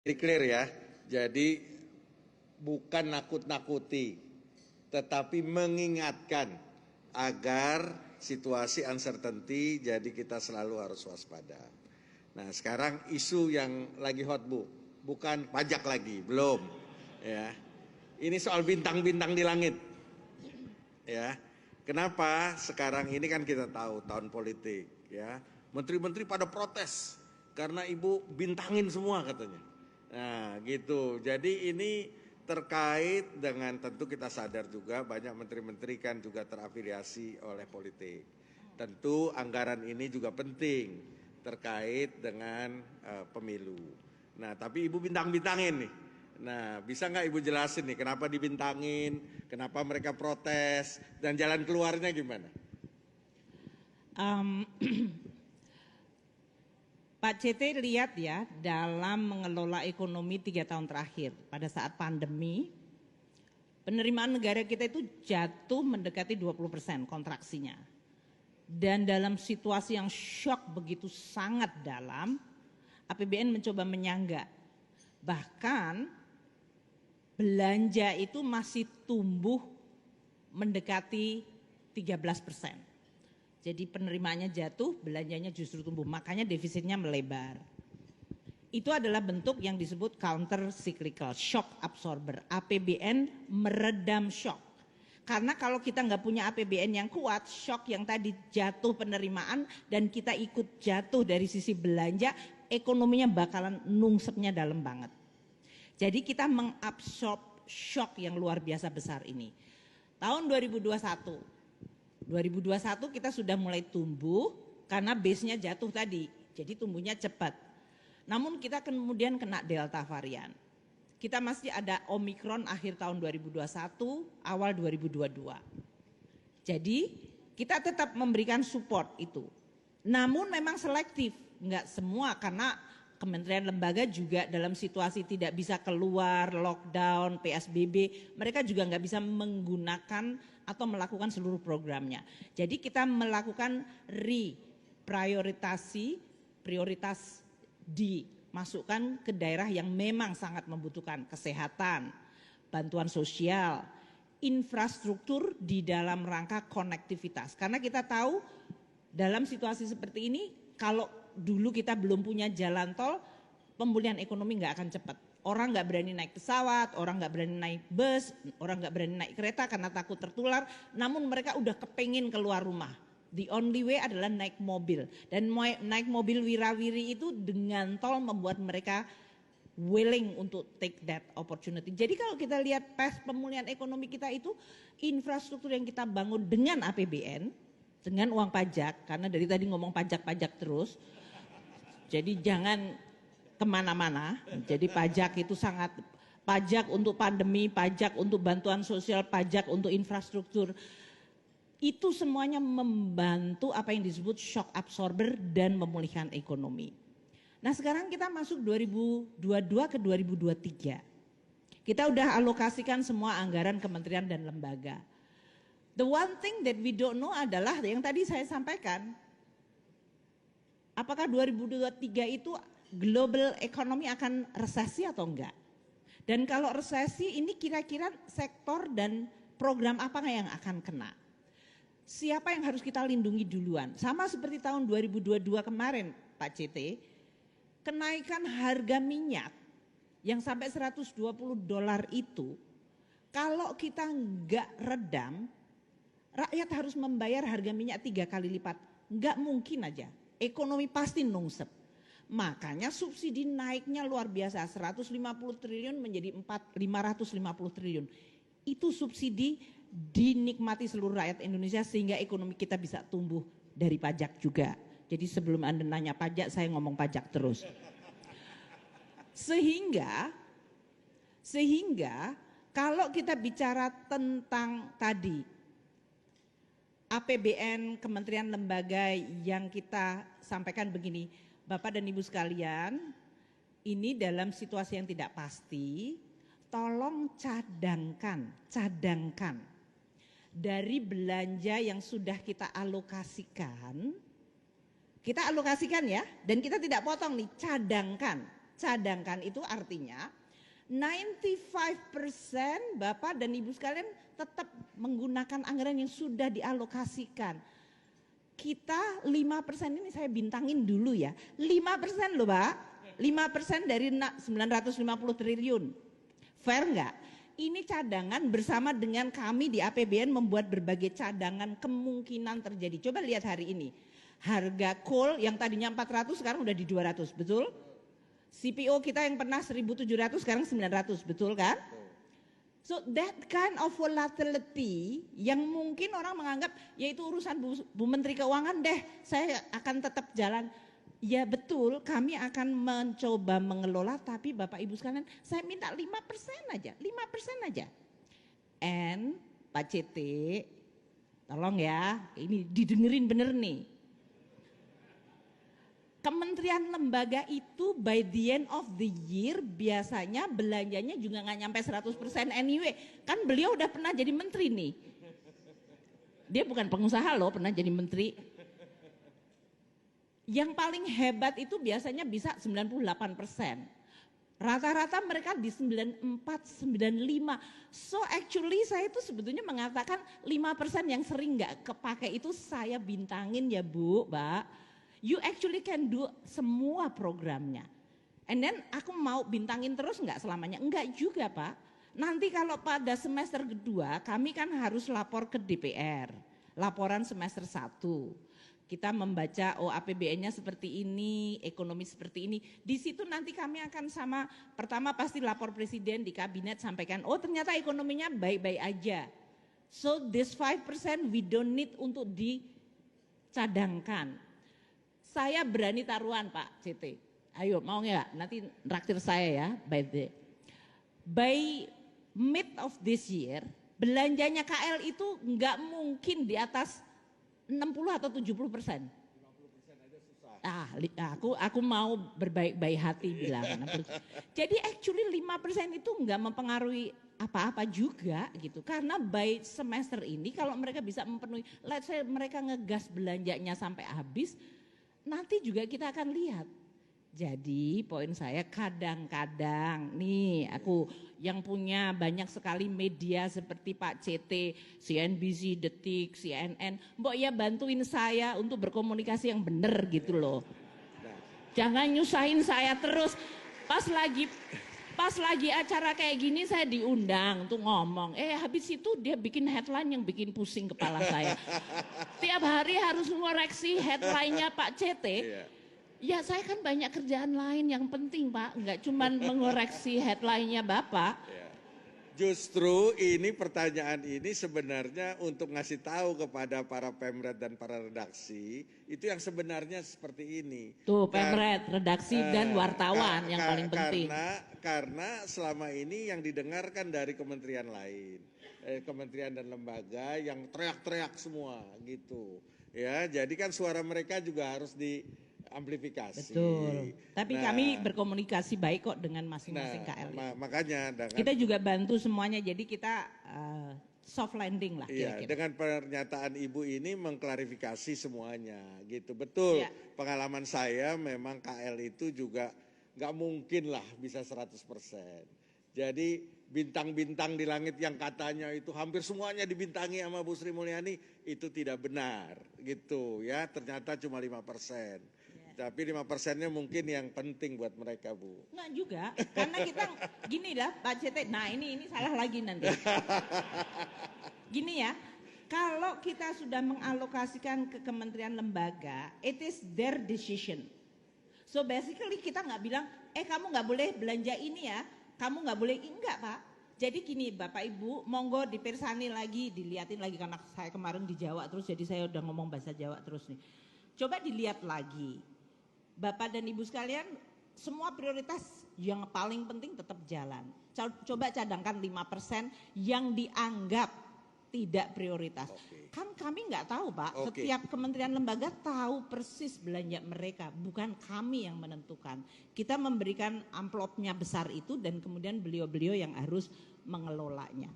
Jadi clear ya, jadi bukan nakut-nakuti, tetapi mengingatkan agar situasi uncertainty, jadi kita selalu harus waspada. Nah sekarang isu yang lagi hot bukan pajak lagi, belum ya. Ini soal bintang-bintang di langit ya. Kenapa sekarang ini kan kita tahu tahun politik ya, menteri-menteri pada protes karena ibu bintangin semua katanya. Nah gitu, jadi ini terkait dengan, tentu kita sadar juga banyak menteri-menteri kan juga terafiliasi oleh politik. Tentu anggaran ini juga penting terkait dengan pemilu. Nah tapi ibu bintang-bintangin nih. Nah bisa nggak ibu jelasin nih kenapa dibintangin, kenapa mereka protes, dan jalan keluarnya gimana? Pak CT lihat ya, dalam mengelola ekonomi 3 tahun terakhir pada saat pandemi, penerimaan negara kita itu jatuh mendekati 20% kontraksinya. Dan dalam situasi yang shock begitu sangat dalam, APBN mencoba menyangga. Bahkan belanja itu masih tumbuh mendekati 13%. Jadi penerimaannya jatuh, belanjanya justru tumbuh, makanya defisitnya melebar. Itu adalah bentuk yang disebut counter cyclical, shock absorber. APBN meredam shock. Karena kalau kita nggak punya APBN yang kuat, shock yang tadi jatuh penerimaan dan kita ikut jatuh dari sisi belanja, ekonominya bakalan nungsepnya dalam banget. Jadi kita mengabsorb shock yang luar biasa besar ini. Tahun 2021 kita sudah mulai tumbuh karena base-nya jatuh tadi, jadi tumbuhnya cepat. Namun kita kemudian kena Delta varian. Kita masih ada Omicron akhir tahun 2021, awal 2022. Jadi kita tetap memberikan support itu. Namun memang selektif, nggak semua, karena kementerian lembaga juga dalam situasi tidak bisa keluar, lockdown, PSBB, mereka juga nggak bisa menggunakan atau melakukan seluruh programnya. Jadi kita melakukan prioritas dimasukkan ke daerah yang memang sangat membutuhkan kesehatan, bantuan sosial, infrastruktur di dalam rangka konektivitas. Karena kita tahu dalam situasi seperti ini, kalau dulu kita belum punya jalan tol, pemulihan ekonomi nggak akan cepat. Orang nggak berani naik pesawat, orang nggak berani naik bus, orang nggak berani naik kereta karena takut tertular. Namun mereka udah kepengin keluar rumah. The only way adalah naik mobil. Dan naik mobil wirawiri itu dengan tol membuat mereka willing untuk take that opportunity. Jadi kalau kita lihat path pemulihan ekonomi kita itu, infrastruktur yang kita bangun dengan APBN, dengan uang pajak, karena dari tadi ngomong pajak-pajak terus, jadi jangan kemana-mana. Jadi pajak itu sangat, pajak untuk pandemi, pajak untuk bantuan sosial, pajak untuk infrastruktur, itu semuanya membantu apa yang disebut shock absorber dan memulihkan ekonomi. Nah sekarang kita masuk 2022 ke 2023. Kita udah alokasikan semua anggaran kementerian dan lembaga. The one thing that we don't know adalah yang tadi saya sampaikan, apakah 2023 itu global economy akan resesi atau enggak? Dan kalau resesi ini kira-kira sektor dan program apa yang akan kena? Siapa yang harus kita lindungi duluan? Sama seperti tahun 2022 kemarin Pak CT, kenaikan harga minyak yang sampai $120 itu, kalau kita enggak redam, rakyat harus membayar harga minyak 3 kali lipat. Enggak mungkin aja, ekonomi pasti nungsep. Makanya subsidi naiknya luar biasa, 150 triliun menjadi 550 triliun. Itu subsidi dinikmati seluruh rakyat Indonesia sehingga ekonomi kita bisa tumbuh dari pajak juga. Jadi sebelum Anda nanya pajak, saya ngomong pajak terus. Sehingga kalau kita bicara tentang tadi APBN kementerian lembaga yang kita sampaikan begini, Bapak dan Ibu sekalian, ini dalam situasi yang tidak pasti, tolong cadangkan dari belanja yang sudah kita alokasikan ya, dan kita tidak potong nih, cadangkan cadangkan itu artinya 95% Bapak dan Ibu sekalian tetap menggunakan anggaran yang sudah dialokasikan. Kita 5% ini saya bintangin dulu ya. 5% loh Pak. 5% dari 950 triliun. Fair enggak? Ini cadangan bersama dengan kami di APBN membuat berbagai cadangan kemungkinan terjadi. Coba lihat hari ini. Harga coal yang tadinya 400 sekarang udah di 200, betul? CPO kita yang pernah 1.700 sekarang 900, betul kan? So that kind of volatility yang mungkin orang menganggap yaitu urusan Bu Menteri Keuangan deh, saya akan tetap jalan. Ya betul, kami akan mencoba mengelola, tapi Bapak Ibu sekalian saya minta 5% aja, 5% aja. And Pak CT, tolong ya, ini didengerin bener nih. Kementerian lembaga itu by the end of the year biasanya belanjanya juga nggak nyampe 100% anyway. Kan beliau udah pernah jadi menteri nih. Dia bukan pengusaha loh, pernah jadi menteri. Yang paling hebat itu biasanya bisa 98%. Rata-rata mereka di 94, 95. So actually saya itu sebetulnya mengatakan 5% yang sering nggak kepake itu saya bintangin ya Bu, Mbak. You actually can do semua programnya. And then aku mau bintangin terus enggak selamanya? Enggak juga Pak. Nanti kalau pada semester kedua kami kan harus lapor ke DPR. Laporan semester 1. Kita membaca APBN-nya seperti ini, ekonomi seperti ini. Di situ nanti kami akan sama, pertama pasti lapor presiden di kabinet sampaikan, ternyata ekonominya baik-baik aja. So this 5% we don't need untuk dicadangkan. Saya berani taruhan Pak CT. Ayo mau nggak? Nanti traktir saya ya by mid of this year belanjanya KL itu nggak mungkin di atas 60 atau 70%. 50% aja susah. Aku mau berbaik-baik hati bilang. Jadi actually 5% itu nggak mempengaruhi apa-apa juga gitu. Karena by semester ini kalau mereka bisa memenuhi, let's say mereka ngegas belanjanya sampai habis, nanti juga kita akan lihat. Jadi poin saya kadang-kadang nih aku yang punya banyak sekali media seperti Pak CT, CNBC, Detik, CNN, mbok ya bantuin saya untuk berkomunikasi yang benar gitu loh. Jangan nyusahin saya terus. Pas lagi acara kayak gini saya diundang untuk ngomong. Habis itu dia bikin headline yang bikin pusing kepala saya. Tiap hari harus ngoreksi headline-nya Pak CT. Ya saya kan banyak kerjaan lain yang penting Pak. Enggak cuma mengoreksi headline-nya Bapak. Justru ini pertanyaan ini sebenarnya untuk ngasih tahu kepada para pemret dan para redaksi itu yang sebenarnya seperti ini. Tuh pemret, redaksi dan wartawan yang paling penting. Karena selama ini yang didengarkan dari kementerian lain, kementerian dan lembaga yang teriak-teriak semua gitu. Ya, jadi kan suara mereka juga harus diamplifikasi. Betul. Tapi kami berkomunikasi baik kok dengan masing-masing KL. Makanya kita juga bantu semuanya, jadi kita soft landing lah. Iya, dengan pernyataan Ibu ini mengklarifikasi semuanya gitu. Betul, pengalaman saya memang KL itu juga nggak mungkin lah bisa 100%. Jadi bintang-bintang di langit yang katanya itu hampir semuanya dibintangi sama Bu Sri Mulyani itu tidak benar gitu ya. Ternyata cuma 5%. Tapi 5%-nya mungkin yang penting buat mereka Bu. Enggak juga, karena kita gini lah Pak CT. Nah ini salah lagi nanti. Gini ya, kalau kita sudah mengalokasikan ke kementerian lembaga, it is their decision. So basically kita nggak bilang, kamu nggak boleh belanja ini ya, kamu nggak boleh, enggak Pak. Jadi gini Bapak Ibu, monggo dipersani lagi, dilihatin lagi karena saya kemarin di Jawa terus, jadi saya udah ngomong bahasa Jawa terus nih. Coba dilihat lagi, Bapak dan Ibu sekalian, semua prioritas yang paling penting tetap jalan. Coba cadangkan 5% yang dianggap tidak prioritas. Kan kami nggak tahu Pak, setiap kementerian lembaga tahu persis belanja mereka, bukan kami yang menentukan. Kita memberikan amplopnya besar itu dan kemudian beliau-beliau yang harus mengelolanya.